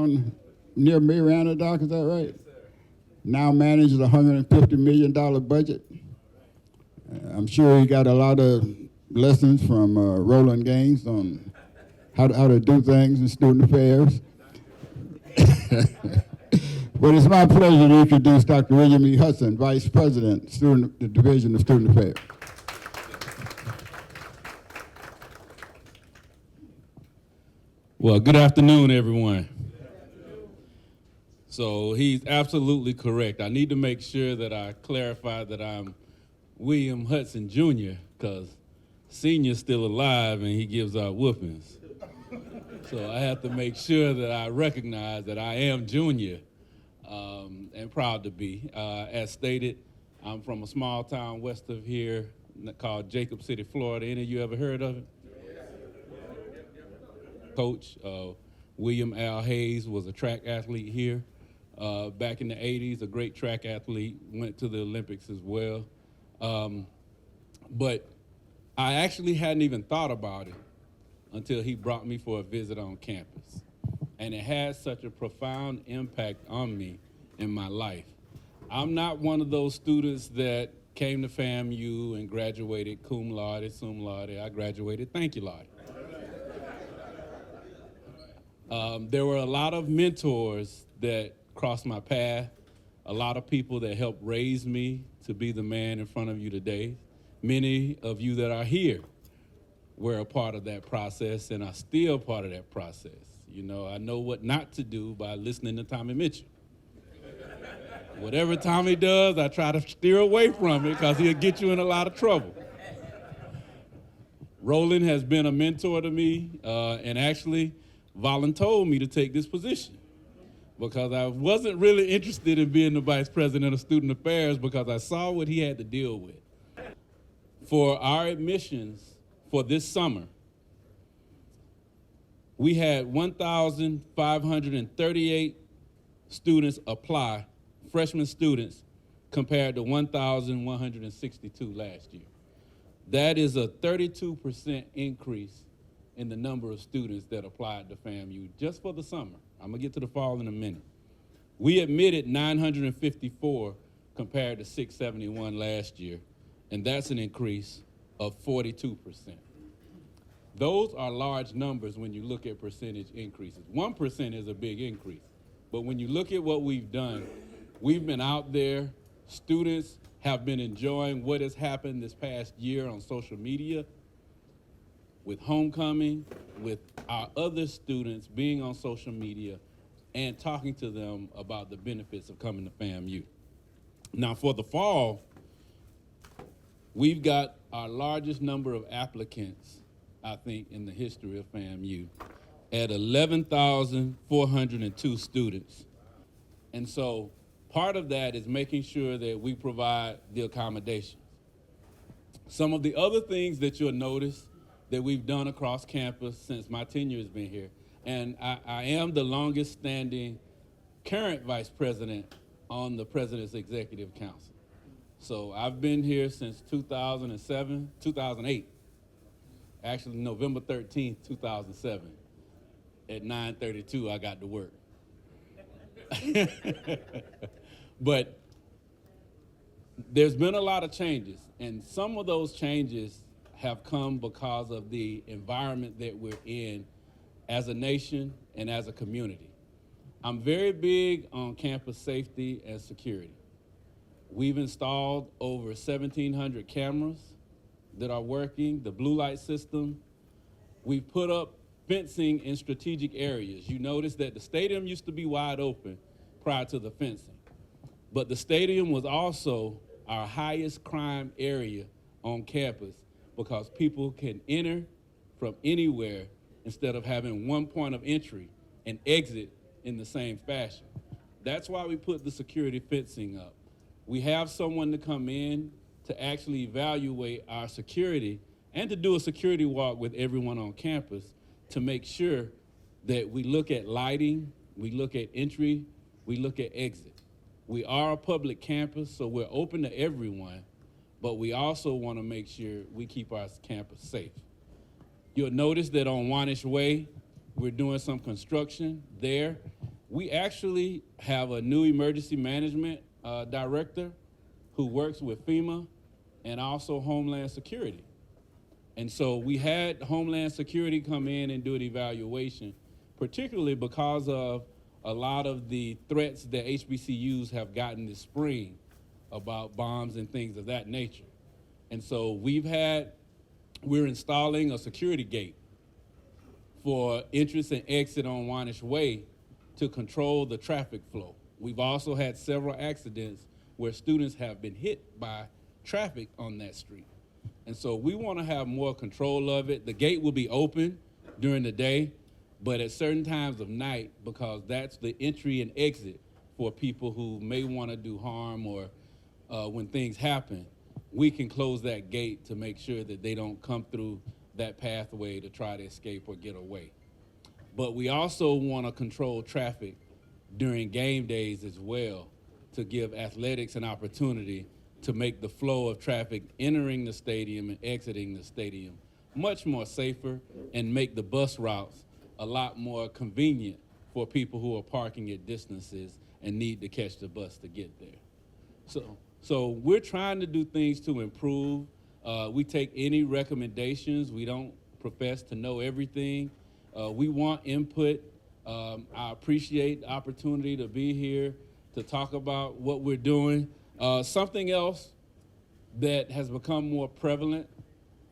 down near Mariana, Doc, is that right? Yes, sir. Now manages a $150 million budget. I'm sure he got a lot of lessons from Roland Gaines on how to do things in student affairs. But it's my pleasure to introduce Dr. William E. Hudson, Vice President, the Division of Student Affairs. Well, good afternoon, everyone. So he's absolutely correct. I need to make sure that I clarify that I'm William Hudson Jr., because Senior's still alive and he gives out whoopings. So I have to make sure that I recognize that I am Junior, and proud to be. As stated, I'm from a small town west of here called Jacob City, Florida. Any of you ever heard of it? Coach William Al Hayes was a track athlete here back in the 80s, a great track athlete, went to the Olympics as well. But I actually hadn't even thought about it until he brought me for a visit on campus. And it had such a profound impact on me in my life. I'm not one of those students that came to FAMU and graduated cum laude, sum laude. I graduated thank you laude. There were a lot of mentors that crossed my path, a lot of people that helped raise me to be the man in front of you today. Many of you that are here were a part of that process and are still part of that process. You know, I know what not to do by listening to Tommy Mitchell. Whatever Tommy does, I try to steer away from it because he'll get you in a lot of trouble. Roland has been a mentor to me and actually volunteered me to take this position because I wasn't really interested in being the vice president of student affairs because I saw what he had to deal with. For our admissions for this summer, we had 1,538 students apply, freshman students, compared to 1,162 last year. That is a 32% increase in the number of students that applied to FAMU just for the summer. I'm gonna get to the fall in a minute. We admitted 954 compared to 671 last year, and that's an increase of 42%. Those are large numbers when you look at percentage increases. 1% is a big increase, but when you look at what we've done, we've been out there, students have been enjoying what has happened this past year on social media, with homecoming, with our other students being on social media and talking to them about the benefits of coming to FAMU. Now for the fall, we've got our largest number of applicants, I think, in the history of FAMU at 11,402 students. And so part of that is making sure that we provide the accommodations. Some of the other things that you'll notice that we've done across campus since my tenure has been here, and I am the longest standing current vice president on the President's Executive Council. So I've been here since 2008, actually November 13th, 2007. At 9:32, I got to work. But there's been a lot of changes, and some of those changes have come because of the environment that we're in as a nation and as a community. I'm very big on campus safety and security. We've installed over 1,700 cameras that are working, the blue light system. We've put up fencing in strategic areas. You notice that the stadium used to be wide open prior to the fencing, but the stadium was also our highest crime area on campus because people can enter from anywhere instead of having one point of entry and exit in the same fashion. That's why we put the security fencing up. We have someone to come in to actually evaluate our security and to do a security walk with everyone on campus to make sure that we look at lighting, we look at entry, we look at exit. We are a public campus, so we're open to everyone, but we also want to make sure we keep our campus safe. You'll notice that on Wanish Way, we're doing some construction there, We actually have a new emergency management director who works with FEMA and also Homeland Security. And so we had Homeland Security come in and do an evaluation, particularly because of a lot of the threats that HBCUs have gotten this spring about bombs and things of that nature. And so we're installing a security gate for entrance and exit on Wanish Way to control the traffic flow. We've also had several accidents where students have been hit by traffic on that street. And so we want to have more control of it. The gate will be open during the day, but at certain times of night, because that's the entry and exit for people who may want to do harm or when things happen, we can close that gate to make sure that they don't come through that pathway to try to escape or get away. But we also want to control traffic during game days as well to give athletics an opportunity to make the flow of traffic entering the stadium and exiting the stadium much more safer and make the bus routes a lot more convenient for people who are parking at distances and need to catch the bus to get there. So we're trying to do things to improve. We take any recommendations. We don't profess to know everything. We want input. I appreciate the opportunity to be here to talk about what we're doing. Something else that has become more prevalent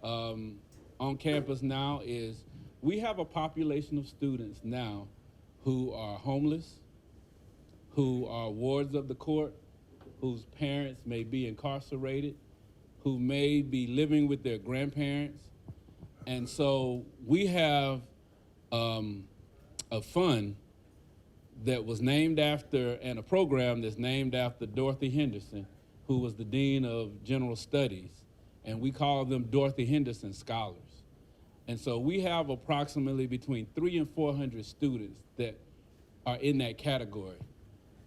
on campus now is we have a population of students now who are homeless, who are wards of the court, whose parents may be incarcerated, who may be living with their grandparents. And so we have a fund that was named after, and a program that's named after Dorothy Henderson, who was the Dean of General Studies, and we call them Dorothy Henderson Scholars. And so we have approximately between 300 and 400 students that are in that category.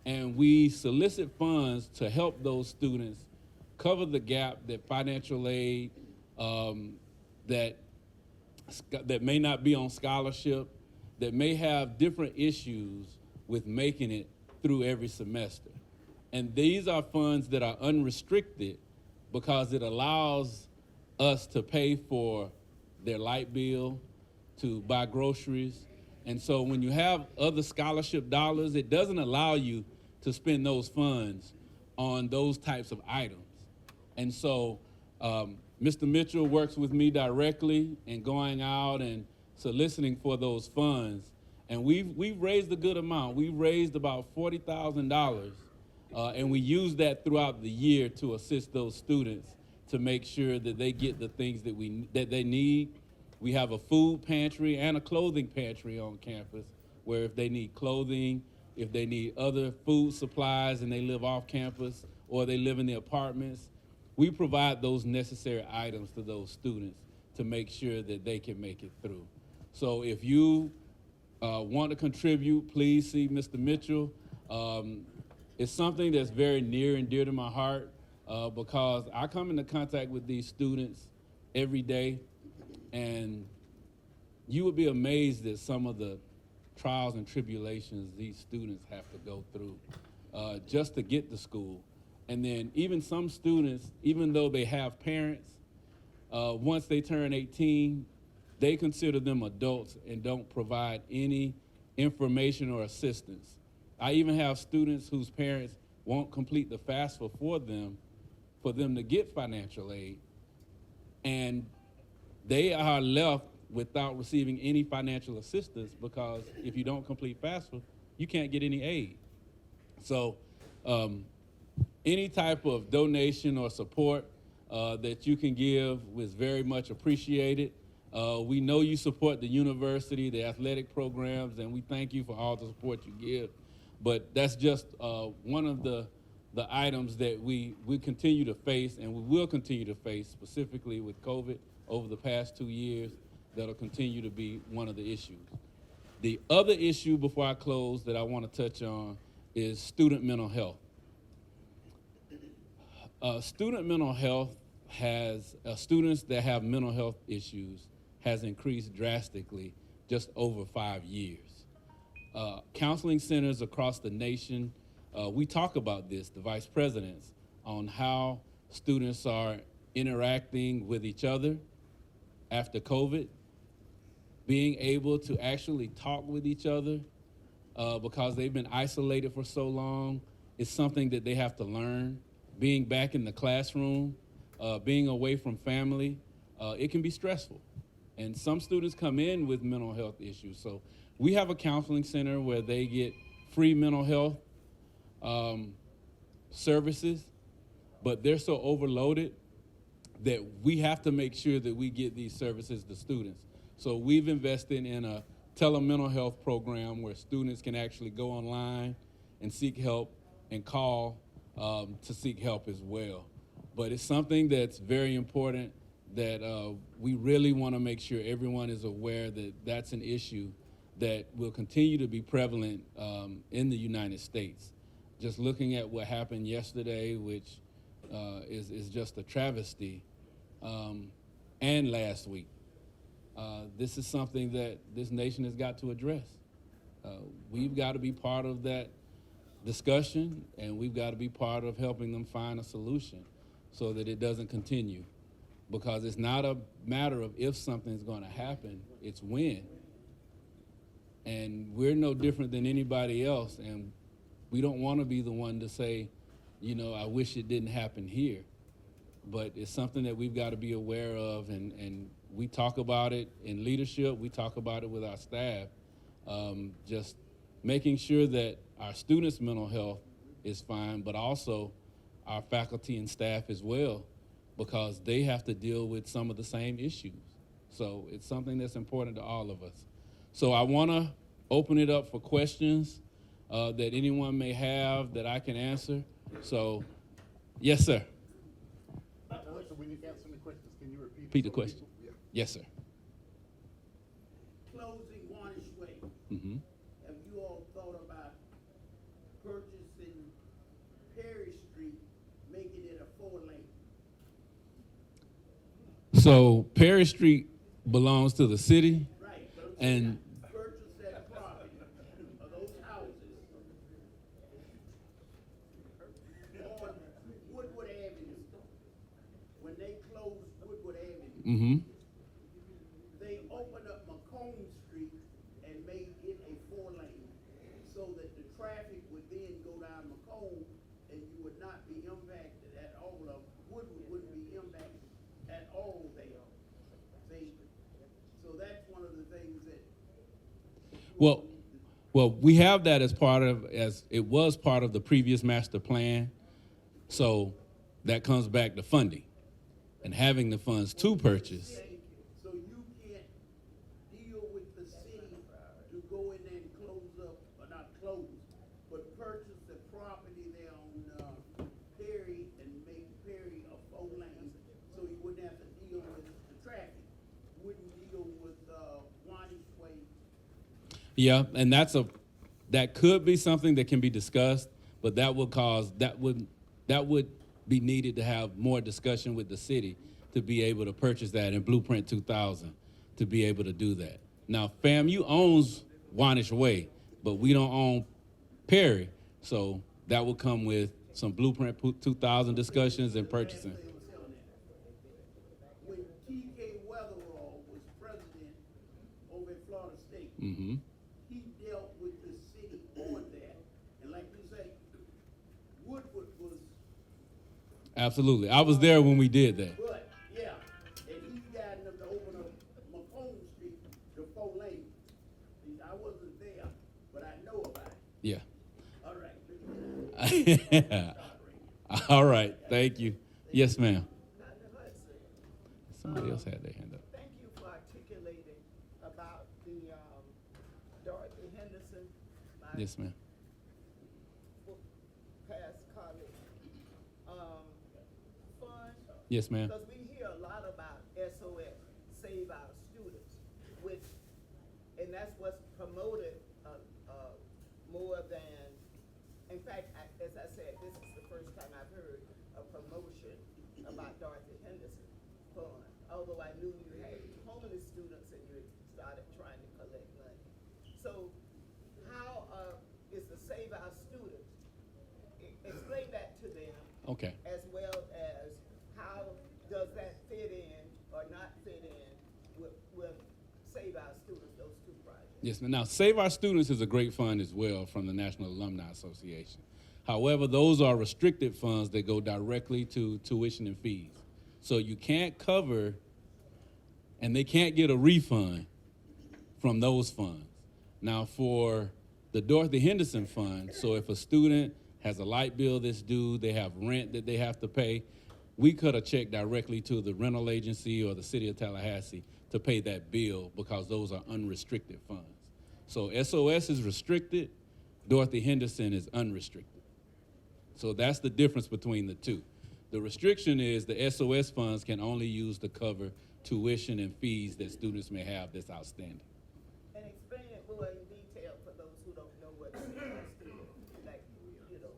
And we solicit funds to help those students cover the gap that financial aid, that may not be on scholarship, that may have different issues with making it through every semester. And these are funds that are unrestricted because it allows us to pay for their light bill, to buy groceries. And so when you have other scholarship dollars, it doesn't allow you to spend those funds on those types of items. And so Mr. Mitchell works with me directly in going out and soliciting for those funds. And we've raised a good amount. We've raised about $40,000, and we use that throughout the year to assist those students to make sure that they get the things that they need. We have a food pantry and a clothing pantry on campus where if they need clothing, if they need other food supplies and they live off campus or they live in the apartments, we provide those necessary items to those students to make sure that they can make it through. So if you want to contribute, please see Mr. Mitchell. It's something that's very near and dear to my heart because I come into contact with these students every day, and you would be amazed at some of the trials and tribulations these students have to go through just to get to school. And then even some students, even though they have parents, once they turn 18, they consider them adults and don't provide any information or assistance. I even have students whose parents won't complete the FAFSA for them to get financial aid, and they are left without receiving any financial assistance because if you don't complete FAFSA, you can't get any aid. So any type of donation or support that you can give is very much appreciated. We know you support the university, the athletic programs, and we thank you for all the support you give. But that's just one of the items that we continue to face, and we will continue to face, specifically with COVID over the past 2 years. That'll continue to be one of the issues. The other issue before I close that I want to touch on is student mental health. Student mental health students that have mental health issues has increased drastically just over 5 years. counseling centers across the nation, we talk about this, the vice presidents, on how students are interacting with each other after COVID, being able to actually talk with each other because they've been isolated for so long is something that they have to learn. Being back in the classroom, being away from family, it can be stressful. And some students come in with mental health issues. So we have a counseling center where they get free mental health services, but they're so overloaded that we have to make sure that we get these services to students. So we've invested in a telemental health program where students can actually go online and seek help and call to seek help as well. But it's something that's very important that we really want to make sure everyone is aware that that's an issue that will continue to be prevalent in the United States. Just looking at what happened yesterday, which is just a travesty, and last week. This is something that this nation has got to address. We've got to be part of that discussion, and we've got to be part of helping them find a solution so that it doesn't continue. Because it's not a matter of if something's going to happen, it's when. And we're no different than anybody else, and we don't want to be the one to say, you know, I wish it didn't happen here. But it's something that we've got to be aware of, and we talk about it in leadership, we talk about it with our staff, just making sure that our students' mental health is fine, but also our faculty and staff as well, because they have to deal with some of the same issues. So it's something that's important to all of us. So I want to open it up for questions that anyone may have that I can answer. So, yes, sir. So when you answer the questions, can you Repeat the question. Yeah. Yes, sir. Closing Warnish Way. Mm-hmm. Have you all thought about purchasing Perry Street, making it a 4-lane? So Perry Street belongs to the city, Right. and Purchase that property, or those houses, on Woodward Avenue. When they closed Woodward Avenue, mm-hmm. they opened up Macomb Street and made it a 4-lane, so that the traffic would then go down Macomb, and you would not be impacted at all of, Woodward wouldn't be impacted at all there. See, so that's one of the things that. Well, we have that as it was part of the previous master plan. So that comes back to funding and having the funds to purchase. So you can't deal with the city to go in there and close up, or not close, but purchase the property there on Perry and make Perry a 4-lane, so you wouldn't have to deal with the traffic. Wouldn't deal with Warnish Way. Yeah, and that could be something that can be discussed, but that would be needed to have more discussion with the city to be able to purchase that in Blueprint 2000 to be able to do that. Now, FAMU owns Warnish Way, but we don't own Perry, so that will come with some Blueprint 2000 discussions and purchasing. When T.K. Weatherall was president over at Florida State, Mm-hmm. he dealt with the city on that. And like you say, Woodward was, Absolutely. I was there when we did that. but, yeah, and he got enough to open up Macomb Street to 4-lane. I wasn't there, but I know about it. Yeah. All right. All right. Thank you. Yes, ma'am. Dr. Hudson, Somebody else had their hand up. thank you for articulating about the Dorothy Henderson, my Yes, ma'am. past colleague, fund. Yes, ma'am. Because we hear a lot about SOS, Save Our Students, which, and that's what's promoted more than, in fact, as I said, this is the first time I've heard a promotion about Dorothy Henderson Fund. Although I knew you had homeless students and you started trying to collect money. So how Okay. as well as how does that fit in or not fit in with Save Our Students, those two projects? Yes, ma'am. Now, Save Our Students is a great fund as well from the National Alumni Association. However, those are restricted funds that go directly to tuition and fees. So you can't cover, and they can't get a refund from those funds. Now, for the Dorothy Henderson Fund, so if a student has a light bill that's due, they have rent that they have to pay, we cut a check directly to the rental agency or the city of Tallahassee to pay that bill because those are unrestricted funds. So SOS is restricted, Dorothy Henderson is unrestricted. So that's the difference between the two. The restriction is the SOS funds can only use to cover tuition and fees that students may have that's outstanding. And explain it more in detail for those who don't know what Save Our Students, like, you know,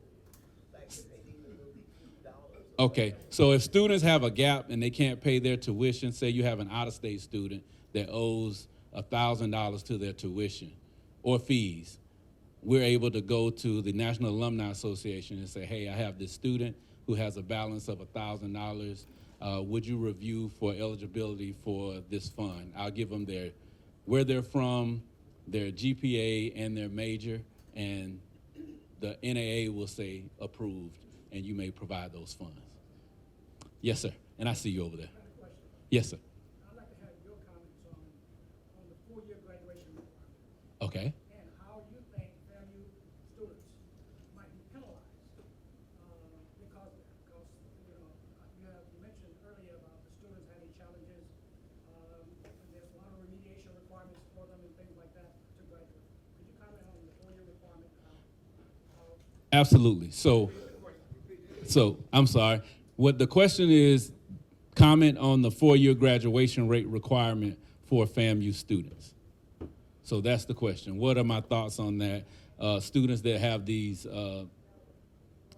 like if they need a little few dollars. Okay, so if students have a gap and they can't pay their tuition, say you have an out-of-state student that owes $1,000 to their tuition or fees, we're able to go to the National Alumni Association and say, hey, I have this student who has a balance of $1,000. Would you review for eligibility for this fund? I'll give them where they're from, their GPA, and their major, and the NAA will say approved, and you may provide those funds. Yes, sir. And I see you over there. Yes, sir. I'd like to have your comments on the four-year graduation requirement Okay. and how you think FAMU students might be penalized because you know you mentioned earlier about the students having challenges. And there's a lot of remediation requirements for them and things like that to graduate. Could you comment on the four-year requirement? Absolutely. So I'm sorry. What the question is, comment on the four-year graduation rate requirement for FAMU students. So that's the question. What are my thoughts on that? Students that have these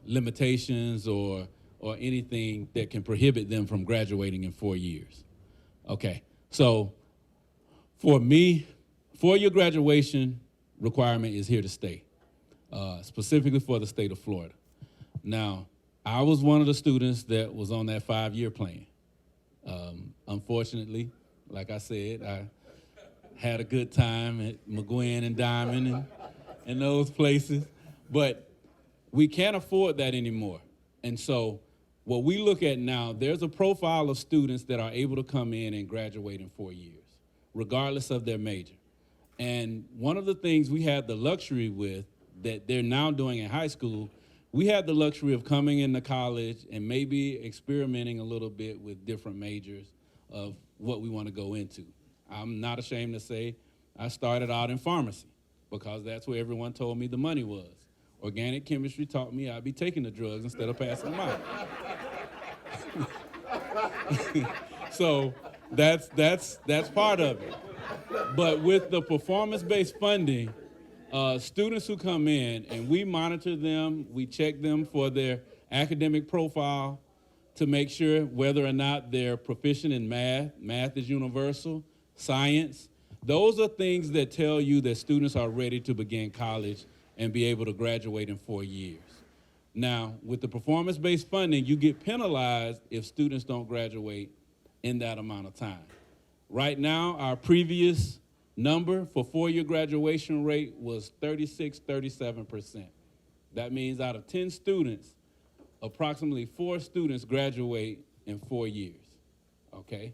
limitations or anything that can prohibit them from graduating in 4 years. Okay. So for me, four-year graduation requirement is here to stay, specifically for the state of Florida. Now, I was one of the students that was on that 5-year plan. Unfortunately, like I said, I had a good time at McGuinn and Diamond and those places, but we can't afford that anymore. And so what we look at now, there's a profile of students that are able to come in and graduate in 4 years, regardless of their major. And one of the things we had the luxury with that they're now doing in high school, we had the luxury of coming into college and maybe experimenting a little bit with different majors of what we want to go into. I'm not ashamed to say I started out in pharmacy because that's where everyone told me the money was. Organic chemistry taught me I'd be taking the drugs instead of passing them out. So that's part of it. But with the performance-based funding, students who come in and we monitor them, we check them for their academic profile to make sure whether or not they're proficient in math. Math is universal, science. Those are things that tell you that students are ready to begin college and be able to graduate in 4 years. Now, with the performance-based funding, you get penalized if students don't graduate in that amount of time. Right now, our previous number for 4-year graduation rate was 37%. That means out of 10 students, approximately 4 students graduate in 4 years, okay?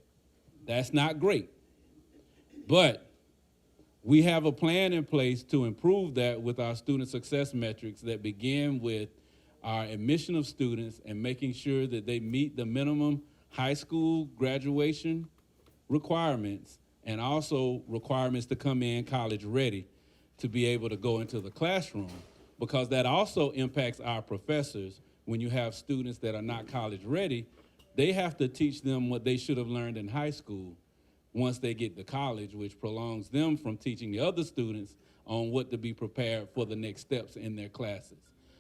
That's not great, but we have a plan in place to improve that with our student success metrics that begin with our admission of students and making sure that they meet the minimum high school graduation requirements and also requirements to come in college ready to be able to go into the classroom, because that also impacts our professors. When you have students that are not college ready, they have to teach them what they should have learned in high school once they get to college, which prolongs them from teaching the other students on what to be prepared for the next steps in their classes.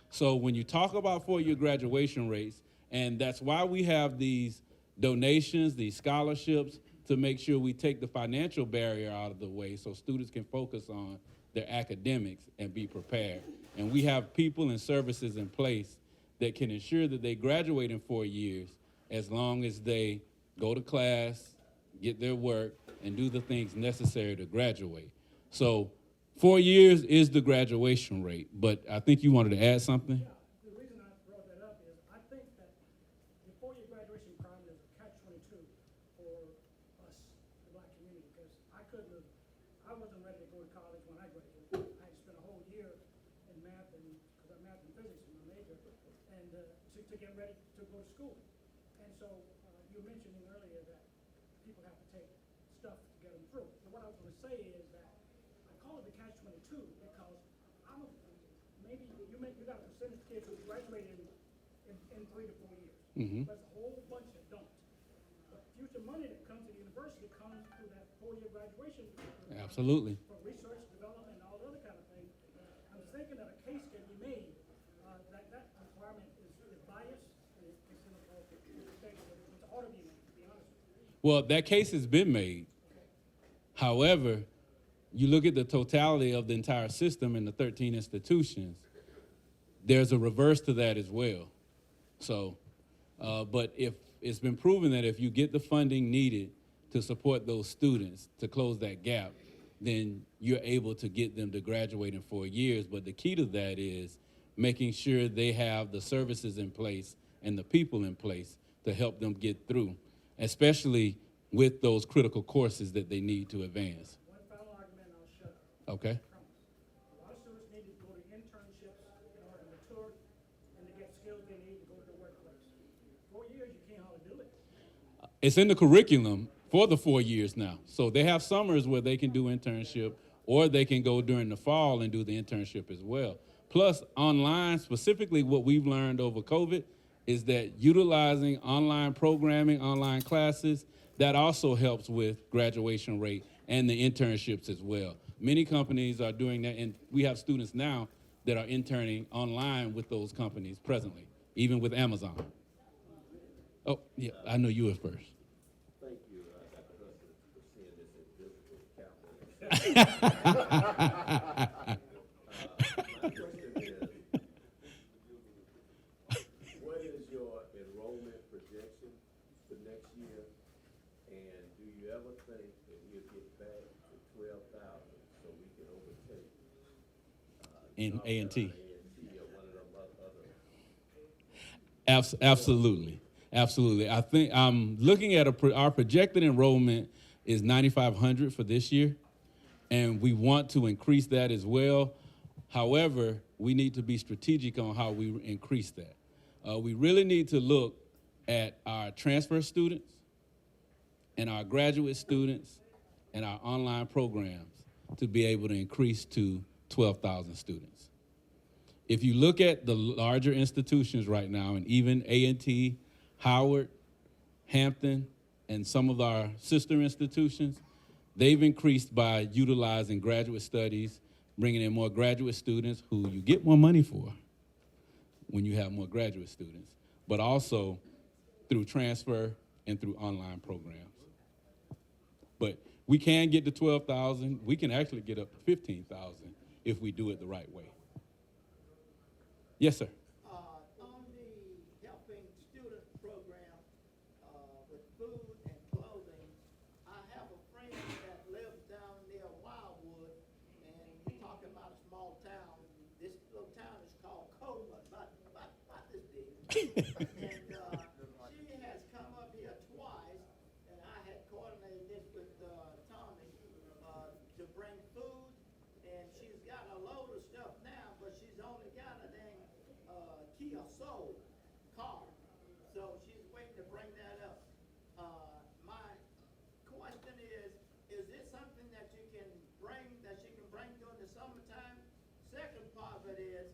So when you talk about 4-year graduation rates, and that's why we have these donations, these scholarships, to make sure we take the financial barrier out of the way so students can focus on their academics and be prepared. And we have people and services in place that can ensure that they graduate in 4 years as long as they go to class, get their work, and do the things necessary to graduate. So 4 years is the graduation rate, but I think you wanted to add something? The reason I brought that up is I think that the four-year graduation requirement is a catch-22 for us, the black community, because I wasn't ready to go to college when I graduated. I had spent a whole year in math because I'm math and physics is my major, and to get ready to go to school. And so you were mentioning earlier that people have to take stuff to get them through. So what I was going to say is that I call it the catch-22 because you got a percentage of kids who graduate in 3 to 4 years. Mhm. But there's a whole bunch that don't. But future money that comes to the university comes through that 4-year graduation. Absolutely. For research, development, and all the other kind of things. I'm thinking that a case can be made that requirement is biased and it's going to cause mistakes. It's ought to be made, to be honest with you. Well, that case has been made. However, you look at the totality of the entire system and the 13 institutions, there's a reverse to that as well. So, but if it's been proven that if you get the funding needed to support those students to close that gap, then you're able to get them to graduate in 4 years. But the key to that is making sure they have the services in place and the people in place to help them get through, especially with those critical courses that they need to advance. One final argument, I'll shut up. Okay? A lot of students need to go to internships in order to mature and to get skills they need to go to the workplace. 4 years, you can't hardly do it. It's in the curriculum for the 4 years now. So they have summers where they can do internship, or they can go during the fall and do the internship as well. Plus, online, specifically what we've learned over COVID is that utilizing online programming, online classes, that also helps with graduation rate and the internships as well. Many companies are doing that, and we have students now that are interning online with those companies presently, even with Amazon. Oh, yeah, I know you were first. Thank you, Dr. Hudson, for seeing this in digital calendar. My question is, what is your enrollment projection for next year? And do you ever think that we'll get back to 12,000 so we can overtake? In A&T. A&T or one of them other? Absolutely. Absolutely. I think I'm looking at our projected enrollment is 9,500 for this year, and we want to increase that as well. However, we need to be strategic on how we increase that. We really need to look at our transfer students and our graduate students and our online programs to be able to increase to 12,000 students. If you look at the larger institutions right now, and even A&T, Howard, Hampton, and some of our sister institutions, they've increased by utilizing graduate studies, bringing in more graduate students who you get more money for when you have more graduate students, but also through transfer and through online programs. But we can get to 12,000. We can actually get up to 15,000 if we do it the right way. Yes, sir. On the helping student program, with food and clothing, I have a friend that lives down near Wildwood, and you're talking about a small town. This little town is called Coleman, about this big. And, she has come up here twice, and I had coordinated this with, Tommy, to bring food, and she's got a load of stuff now, but she's only got a dang, Kia Soul car. So she's waiting to bring that up. My question is this something that you can bring, that she can bring during the summertime? Second part of it is,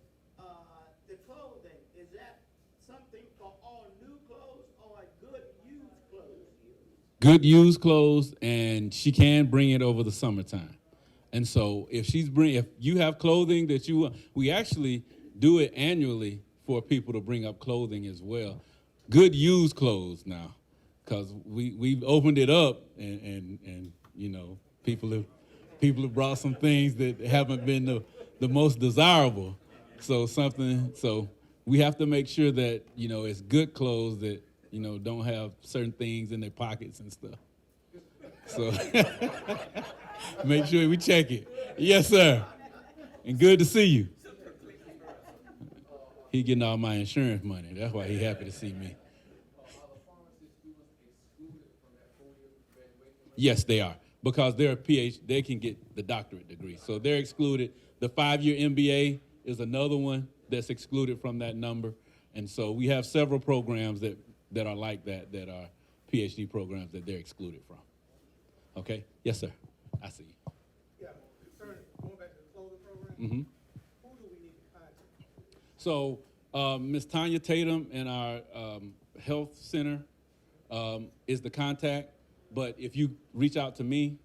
the clothing, is that something for all new clothes or good used clothes? Good used clothes, and she can bring it over the summertime. And so if you have clothing that you want, we actually do it annually for people to bring up clothing as well. Good used clothes now, because we've opened it up, and you know, people have brought some things that haven't been the most desirable. So we have to make sure that, you know, it's good clothes that, you know, don't have certain things in their pockets and stuff. So make sure we check it. Yes, sir. And good to see you. He getting all my insurance money. That's why he happy to see me. Yes, they are, because they're a PhD. They can get the doctorate degree, so they're excluded. The 5-year MBA is another one that's excluded from that number, and so we have several programs that are like that are PhD programs that they're excluded from. Okay. Yes, sir. I see you. Yeah, concerning, going back to the clothing program, Mm-hmm. who do we need to contact? So Ms. Tanya Tatum in our health center is the contact. But if you reach out to me,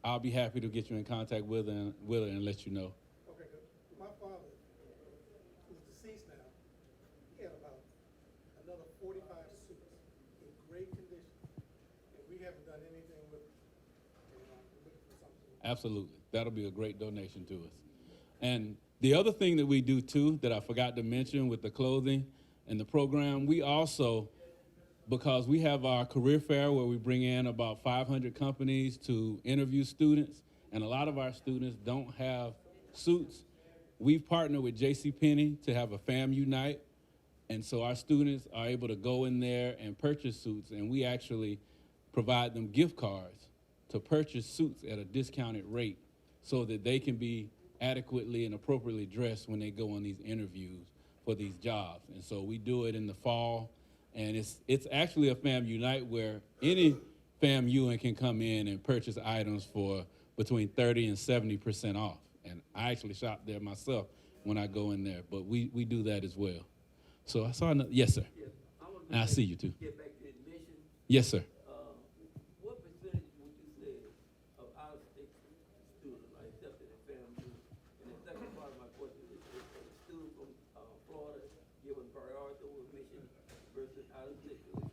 I'll be happy to get you in contact with her and let you know. Okay, good. My father, who's deceased now, he had about another 45 suits in great condition, and we haven't done anything with them. And we're looking for something. Absolutely. That'll be a great donation to us. And the other thing that we do too, that I forgot to mention with the clothing and the program, we also, because we have our career fair where we bring in about 500 companies to interview students, and a lot of our students don't have suits. We've partnered with JCPenney to have a FAMU night, and so our students are able to go in there and purchase suits, and we actually provide them gift cards to purchase suits at a discounted rate so that they can be adequately and appropriately dressed when they go on these interviews for these jobs. And so we do it in the fall. And it's actually a FAMU night where any FAMUan can come in and purchase items for between 30 and 70% off. And I actually shop there myself when I go in there, but we do that as well. So I saw another, yes, sir. Yes, I want And I see you too. Get back to admission. Yes, sir. What percentage would you say of out-of-state students are accepted at FAMU? And the second part of my question is students from Florida given priority over admission versus out-of-state tuition?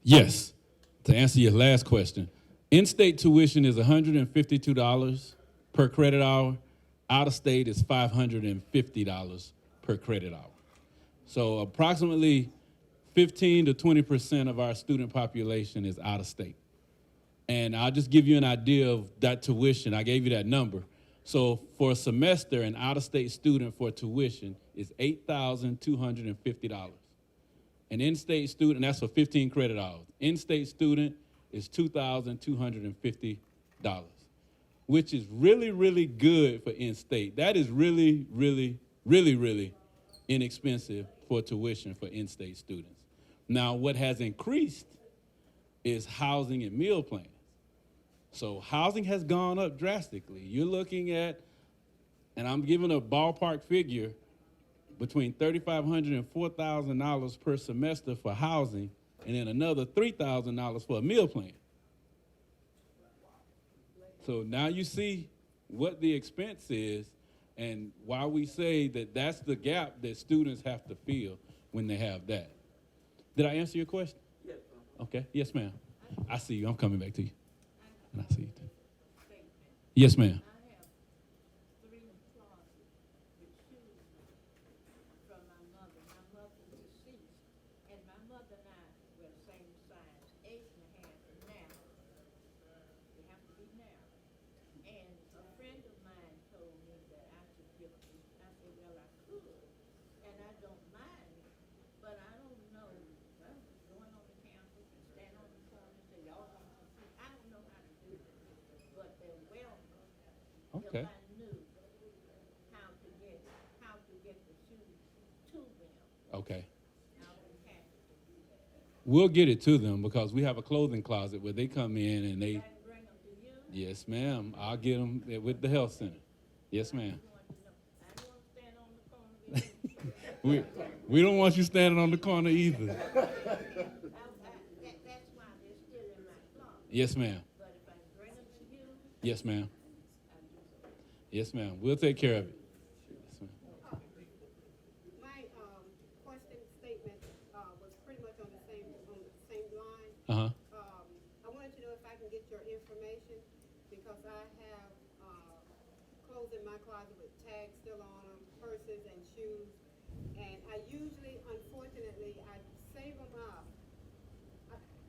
Yes. To answer your last question, in-state tuition is $152 per credit hour. Out-of-state is $550 per credit hour. So approximately 15 to 20% of our student population is out-of-state. And I'll just give you an idea of that tuition. I gave you that number. So for a semester, an out-of-state student for tuition is $8,250. An in-state student, that's for 15 credit hours. In-state student is $2,250, which is really, really good for in-state. That is really, really, really, really inexpensive for tuition for in-state students. Now, what has increased is housing and meal plans. So housing has gone up drastically. You're looking at, and I'm giving a ballpark figure, between $3,500 and $4,000 per semester for housing, and then another $3,000 for a meal plan. So now you see what the expense is and why we say that that's the gap that students have to fill when they have that. Did I answer your question? Yes, Okay. Yes, ma'am. I see you. I'm coming back to you. And I see you too. Yes, ma'am. I have 3 closets with shoes from my mother. My mother deceased, and my mother and I were the same size, 8.5 narrow. They have to be narrow. And a friend of mine told me that I should give them. I said, well, I could, and I don't mind it, but I don't know. Well, going on the campus and stand on the corner and say, y'all want some shoes? I don't know how to do it, but they're welcome. Okay. If I knew how to get the shoes to them, Okay. I would be happy to do that. We'll get it to them because we have a clothing closet where they come in and they. I can bring them to you. Yes, ma'am. I'll get them with the health center. Yes, ma'am. You want to know. I don't want to stand on the corner. with you. We don't want you standing on the corner either. That's why they're still in my closet. Yes, ma'am. But if I bring them to you, Yes, ma'am. I do so. Yes, ma'am. We'll take care of it. Yes, ma'am. My question statement was pretty much on the same line. Uh-huh. I wanted to know if I can get your information because I have clothes in my closet with tags still on them, purses and shoes, and I usually, unfortunately, I save them up.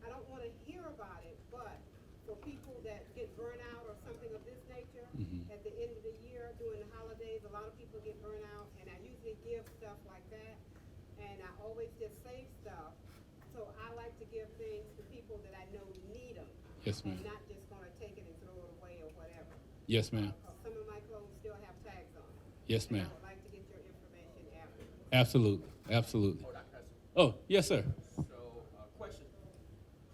I don't wanna hear about it, but for people that get burnt out or something of this nature, at the end of the year, during the holidays, a lot of people get burnt out, and I usually give stuff like that, and I always just save stuff. So I like to give things to people that I know need them. Yes, ma'am. And not just gonna take it and throw it away or whatever. Yes, ma'am. Some of my clothes still have tags on them. Yes, And ma'am. I would like to get your information after. Absolutely, absolutely. Oh, yes, sir. So, question,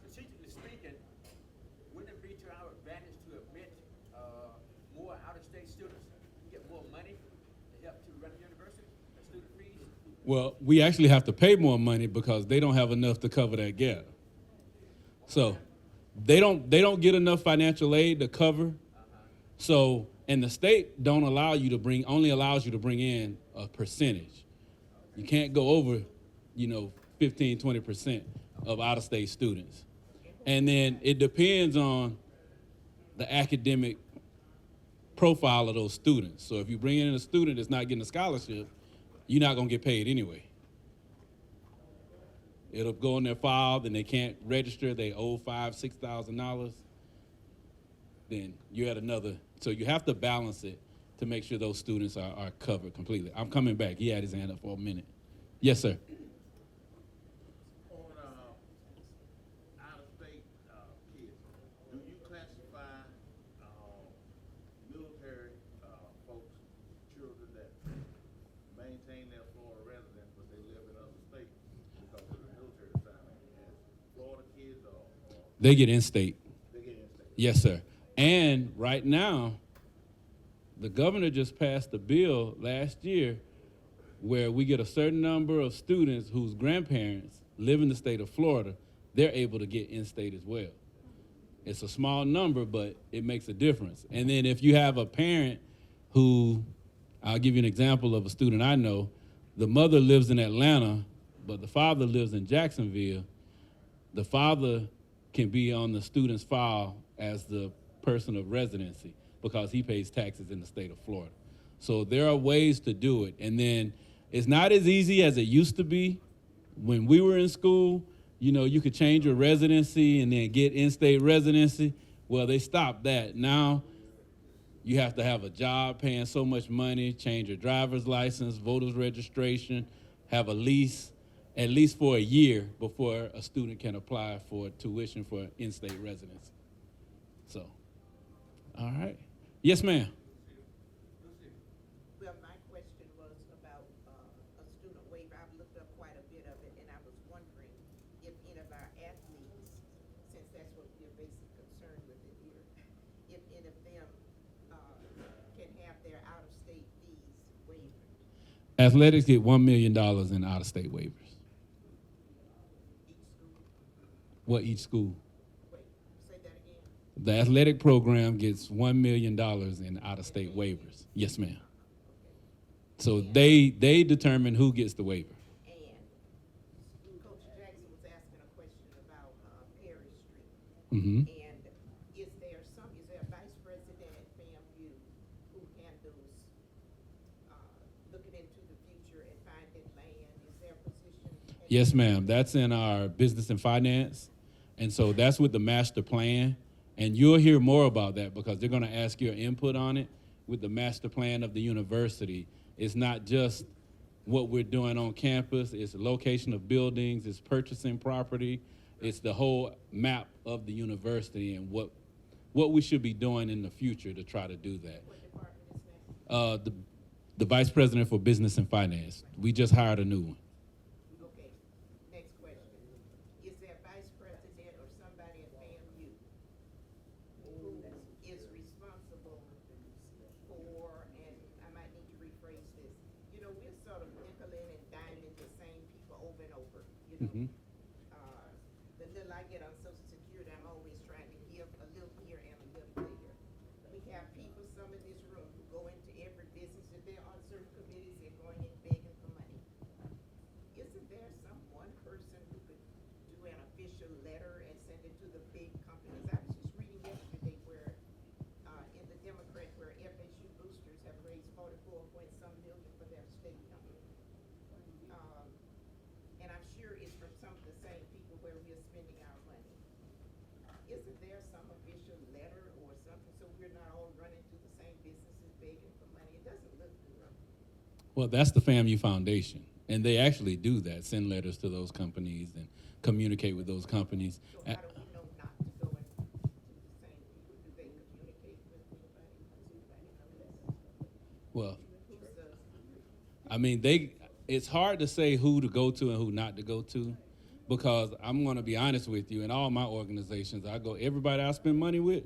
strategically speaking, wouldn't it be to our advantage to admit, more out-of-state students, get more money to help to run the university, the student fees? Well, we actually have to pay more money because they don't have enough to cover that gap. So they don't get enough financial aid to cover. So, and the state don't allow you to only allows you to bring in a percentage. You can't go over, 15, 20% of out-of-state students. And then it depends on the academic profile of those students. So if you bring in a student that's not getting a scholarship, you're not gonna get paid anyway. It'll go in their file, then they can't register, they owe $5,000, $6,000. Then you're at another, so you have to balance it to make sure those students are covered completely. I'm coming back. He had his hand up for a minute. Yes, sir. On, out-of-state, kids, do you classify, military, folks, children that maintain their Florida residence, but they live in other states because of the military assignment, as Florida kids or They get in-state. they get in-state? Yes, sir. And right now, the governor just passed a bill last year where we get a certain number of students whose grandparents live in the state of Florida, they're able to get in-state as well. It's a small number, but it makes a difference. And then if you have a parent who, I'll give you an example of a student I know, the mother lives in Atlanta, but the father lives in Jacksonville, the father can be on the student's file as the person of residency because he pays taxes in the state of Florida. So there are ways to do it. And then it's not as easy as it used to be. When we were in school, you could change your residency and then get in-state residency. Well, they stopped that. Now you have to have a job paying so much money, change your driver's license, voter's registration, have a lease, at least for a year before a student can apply for tuition for in-state residency. So, all right. Yes, ma'am. Well, my question was about a student waiver. I've looked up quite a bit of it, and I was wondering if any of our athletes, since that's what we're basically concerned with it here, if any of them can have their out-of-state fees waived. Athletics get $1 million in out-of-state waivers. Each school. What each school? Wait, say that again. The athletic program gets $1 million in out-of-state waivers. Yes, ma'am. So they determine who gets the waiver. And Coach Jackson was asking a question about Perry Street. Mm-hmm. And is there a vice president at FAMU who handles looking into the future and finding land? Is there a position? Yes, ma'am. That's in our business and finance. And so that's with the master plan. And you'll hear more about that because they're going to ask your input on it with the master plan of the university. It's not just what we're doing on campus. It's the location of buildings. It's purchasing property. It's the whole map of the university and what we should be doing in the future to try to do that. What department is that? The vice president for business and finance. We just hired a new one. Okay, next question. Is there a vice president or somebody at FAMU who is responsible for, and I might need to rephrase this, we're sort of nickeling and diming the same people over and over, Mhm. The little I get on Social Security, I'm always trying to give a little here and a little there. We have people, some in this room, who go into every business, if they're on certain committees, they're going in begging for money. Isn't there some one person who could do an official letter and send it to the big companies? I was just reading yesterday where, in the Democrat, where FSU boosters have raised 44 point some million for their stadium. Well, that's the FAMU Foundation, and they actually do that, send letters to those companies and communicate with those companies. So how do we know not to go and to the same people? Do they communicate with anybody? Well, Who's the, I mean, it's hard to say who to go to and who not to go to, because I'm going to be honest with you, in all my organizations, everybody I spend money with,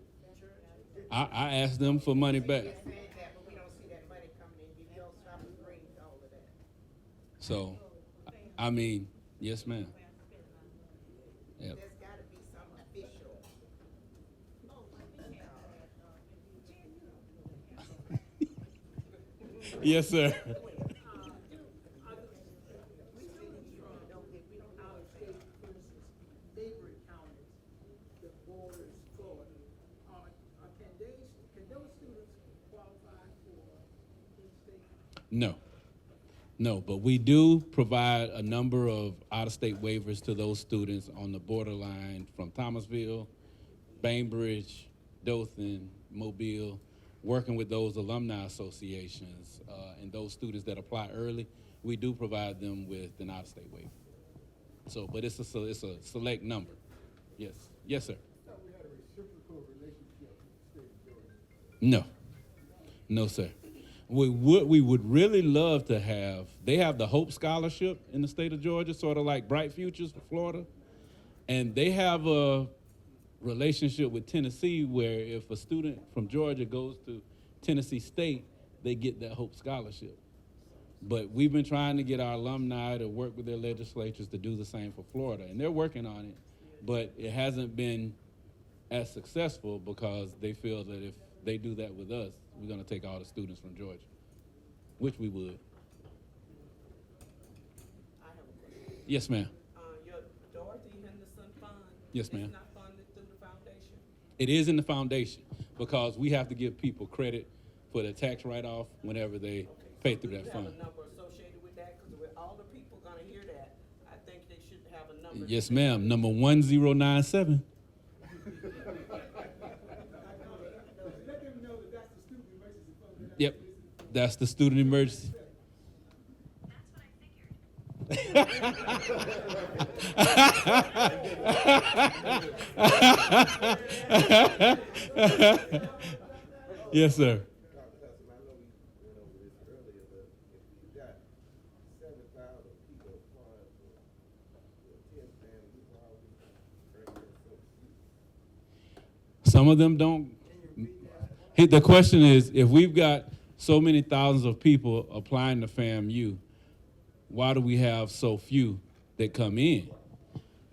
I ask them for money back. saying that, but we don't see that money coming in, you don't stop and bring all of that. So, I mean, yes, ma'am. Yep. There's gotta be some official. Yes, sir. We still don't get, we don't out of state, for instance, neighboring counties that borders Florida. Can those students qualify for in-state? No. No, but we do provide a number of out-of-state waivers to those students on the borderline from Thomasville, Bainbridge, Dothan, Mobile, working with those alumni associations and those students that apply early. We do provide them with an out-of-state waiver. So, but it's a select number. Yes, yes, sir. Thought we had a reciprocal relationship with the state of Georgia. No, no, sir. We would really love to have, they have the Hope Scholarship in the state of Georgia, sort of like Bright Futures for Florida. And they have a relationship with Tennessee where if a student from Georgia goes to Tennessee State, they get that Hope Scholarship. But we've been trying to get our alumni to work with their legislatures to do the same for Florida, and they're working on it, but it hasn't been as successful because they feel that if they do that with us, we're gonna take all the students from Georgia, which we would. I have a question. Yes, ma'am. Your Dorothy Henderson Fund? Yes, ma'am. Is not funded through the foundation? It is in the foundation because we have to give people credit for the tax write-off whenever they pay through that fund. Do you have a number associated with that? Because with all the people gonna hear that, I think they should have a number. Yes, ma'am. Number 1097. Let them know that that's the student emergency fund. Yep, that's the student emergency. Yes, sir. Dr. Hudson, I know we went over this earlier, but if you got 7,000 people applying for 10 families, why are we bringing in so few? Some of them don't. The question is, if we've got so many thousands of people applying to FAMU, why do we have so few that come in?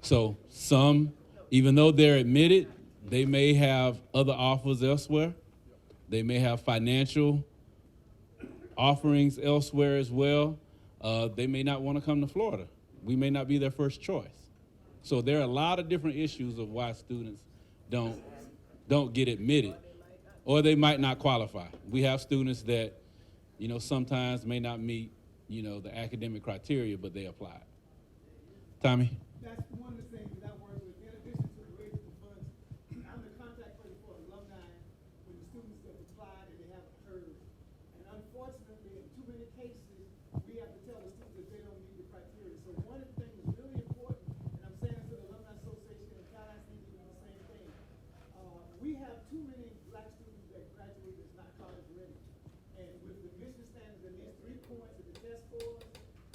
So some, even though they're admitted, they may have other offers elsewhere. They may have financial offerings elsewhere as well. They may not want to come to Florida. We may not be their first choice. So there are a lot of different issues of why students don't get admitted, or they might not qualify. We have students that, sometimes may not meet, the academic criteria, but they apply. Tommy? That's one of the things that I work with, in addition to the raising the funds. I'm the contact person for alumni when the students have applied and they haven't heard. And unfortunately, in too many cases, we have to tell the students that they don't meet the criteria. So one of the things that's really important, and I'm saying this to the Alumni Association and guys need to do the same thing. We have too many black students that graduate that's not college ready. And with the admission standards and these 3 points and the test scores,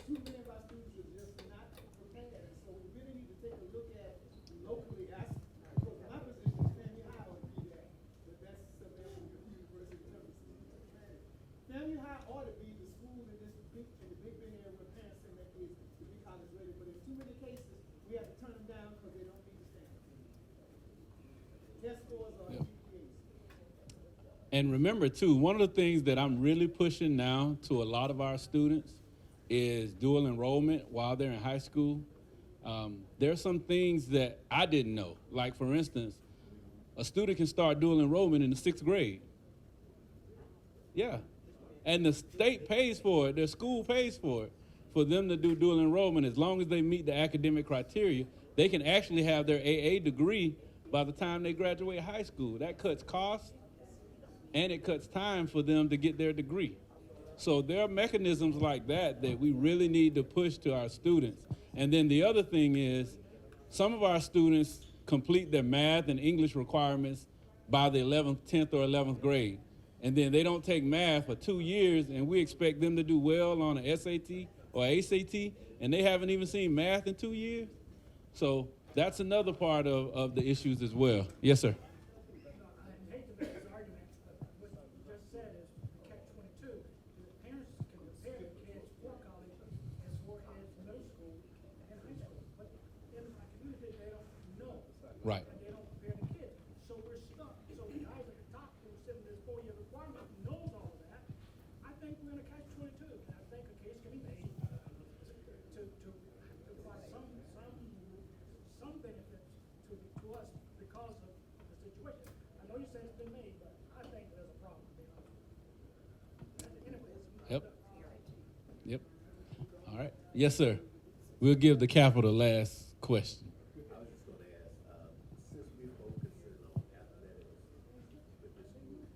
too many of our students are just not prepared. So we really need to take a look at locally. For my position, FAMU High ought to be that, but that's something else with the university in terms of student planning. FAMU High ought to be the school in the Big Bend area where parents send their kids to be college ready. But in too many cases, we have to turn them down because they don't meet the standards. Test scores are GPAs. And remember, too, one of the things that I'm really pushing now to a lot of our students is dual enrollment while they're in high school. There are some things that I didn't know. Like, for instance, a student can start dual enrollment in the 6th grade. Yeah. And the state pays for it. Their school pays for it. For them to do dual enrollment, as long as they meet the academic criteria, they can actually have their AA degree by the time they graduate high school. That cuts costs, and it cuts time for them to get their degree. So there are mechanisms like that that we really need to push to our students. And then the other thing is, some of our students complete their math and English requirements by the 11th, 10th, or 11th grade. And then they don't take math for 2 years, and we expect them to do well on an SAT or ACT, and they haven't even seen math in 2 years. So that's another part of the issues as well. Yes, sir. I hate to make this argument, but what you just said is catch-22. The parents can prepare their kids for college as well as middle school and high school. But in my community, they don't know. Right. And they don't prepare the kids. So we're stuck. So the guys at the top who are setting this 4-year requirement knows all of that. I think we're in a catch-22. And I think a case can be made to provide some benefits to us because of the situation. I know you said it's been made, but I think there's a problem, to be honest. Anyways. Yep. Yep. All right. Yes, sir. We'll give the Capitol last question. I was just gonna ask, since we focus on athletics with the school,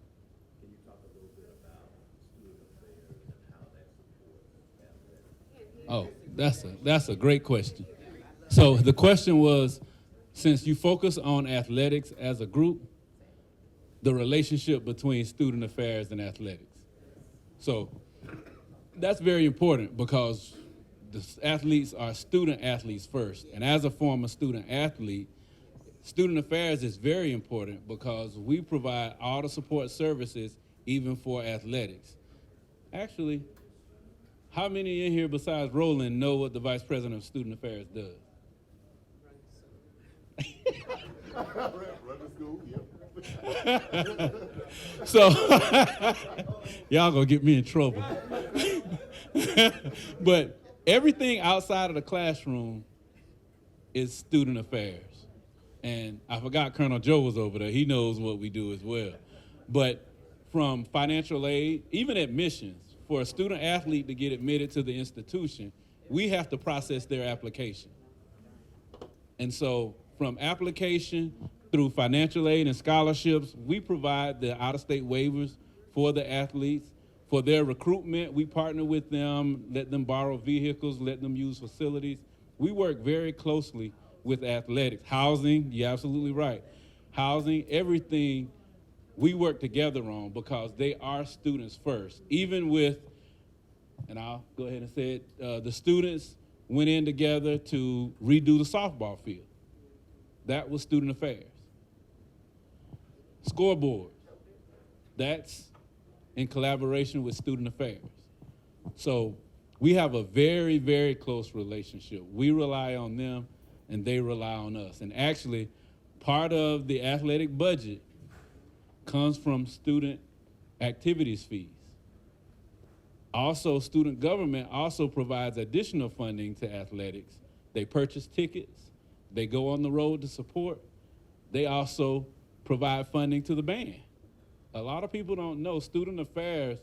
can you talk a little bit about student affairs and how that supports athletics? Oh, that's a great question. So the question was, since you focus on athletics as a group, the relationship between student affairs and athletics. So that's very important because the athletes are student athletes first. And as a former student athlete, student affairs is very important because we provide all the support services even for athletics. Actually, how many in here besides Roland know what the Vice President of Student Affairs does? Run the school, yep. So, y'all gonna get me in trouble. But everything outside of the classroom is student affairs. And I forgot Colonel Joe was over there. He knows what we do as well. But from financial aid, even admissions, for a student athlete to get admitted to the institution, we have to process their application. And so from application through financial aid and scholarships, we provide the out-of-state waivers for the athletes. For their recruitment, we partner with them, let them borrow vehicles, let them use facilities. We work very closely with athletics. Housing, you're absolutely right. Housing, everything we work together on because they are students first. Even with, and I'll go ahead and say it, the students went in together to redo the softball field. That was student affairs. Scoreboard, that's in collaboration with student affairs. So we have a very, very close relationship. We rely on them and they rely on us. And actually, part of the athletic budget comes from student activities fees. Also, student government also provides additional funding to athletics. They purchase tickets, they go on the road to support. They also provide funding to the band. A lot of people don't know student affairs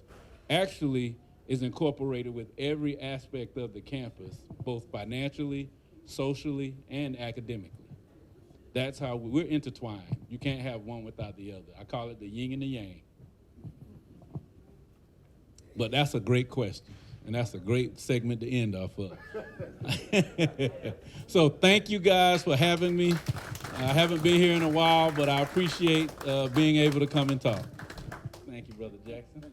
actually is incorporated with every aspect of the campus, both financially, socially, and academically. That's how we're intertwined. You can't have one without the other. I call it the yin and the yang. But that's a great question, and that's a great segment to end off of. So thank you guys for having me. I haven't been here in a while, but I appreciate being able to come and talk. Thank you, Brother Jackson.